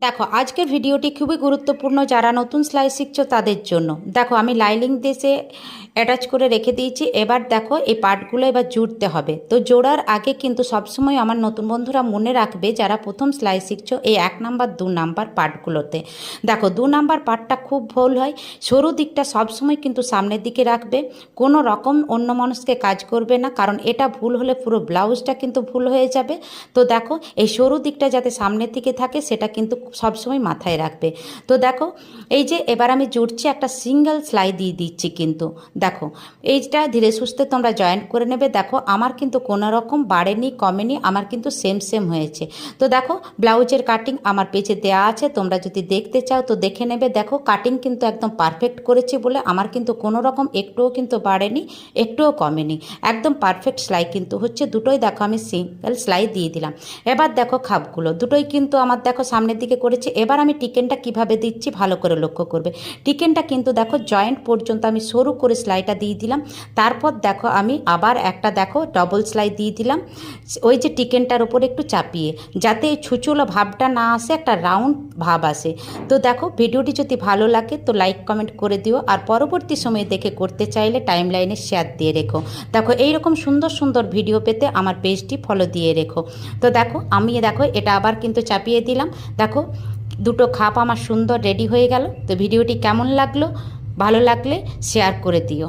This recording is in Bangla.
দেখো আজকের ভিডিওটি খুবই গুরুত্বপূর্ণ, যারা নতুন সেলাই শিখছো তাদের জন্য। দেখো আমি লাইনিং দিয়ে অ্যাটাচ করে রেখে দিয়েছি। এবার দেখো এই পার্টগুলো এবার জুড়তে হবে। তো জোড়ার আগে কিন্তু সবসময় আমার নতুন বন্ধুরা মনে রাখবে, যারা প্রথম সেলাই শিখছো, এই 1 নাম্বার 2 নাম্বার পার্টগুলোতে দেখো 2 নাম্বার পার্টটা খুব ভুল হয়। সরু দিকটা সবসময় কিন্তু সামনের দিকে রাখবে, কোনো রকম অন্য মানুষকে কাজ করবে না, কারণ এটা ভুল হলে পুরো ব্লাউজটা কিন্তু ভুল হয়ে যাবে। তো দেখো এই সরু দিকটা যাতে সামনের দিকে থাকে সেটা কিন্তু সবসময় মাথায় রাখবে। তো দেখো এই যে এবার আমি জুড়ছি, একটা সিঙ্গেল সেলাই দিয়ে দিচ্ছি। কিন্তু দেখো এইটা ধীরে সুস্থে তোমরা জয়েন্ট করে নেবে। দেখো আমার কিন্তু কোনো রকম বাড়েনি কমেনি, আমার কিন্তু সেম সেম হয়েছে। তো দেখো ব্লাউজের কাটিং আমার পেজে দেওয়া আছে, তোমরা যদি দেখতে চাও তো দেখে নেবে। দেখো কাটিং কিন্তু একদম পারফেক্ট করেছি বলে আমার কিন্তু কোনো রকম একটুও কিন্তু বাড়েনি, একটুও কমেনি, একদম পারফেক্ট সেলাই কিন্তু হচ্ছে। দুটোই দেখো আমি সিঙ্গেল সেলাই দিয়ে দিলাম। এবার দেখো খাপগুলো দুটোই কিন্তু আমার দেখো সামনের দিকে করেছি। এবার আমি টিকেনটা কিভাবে দিচ্ছি ভালো করে লক্ষ্য করবে। টিকেনটা কিন্তু দেখো জয়েন্ট পর্যন্ত আমি সরু করে সেলাইটা দিয়ে দিলাম। তারপর দেখো আমি আবার একটা দেখো ডবল সেলাই দিয়ে দিলাম, ওই যে টিকেনটার উপরে একটু চাপিয়ে, যাতে এই ছুচুলো ভাবটা না আসে, একটা রাউন্ড ভাব আসে। তো দেখো ভিডিওটি যদি ভালো লাগে তো লাইক কমেন্ট করে দিও, আর পরবর্তী সময়ে দেখে করতে চাইলে টাইম লাইনে শেয়ার দিয়ে রেখো। দেখো এইরকম সুন্দর সুন্দর ভিডিও পেতে আমার পেজটি ফলো দিয়ে রেখো। তো দেখো আমি দেখো এটা আবার কিন্তু চাপিয়ে দিলাম। দেখো দুটো খাপ আমার সুন্দর রেডি হয়ে গেল। তো ভিডিওটি কেমন লাগলো, ভালো লাগলে শেয়ার করে দিও।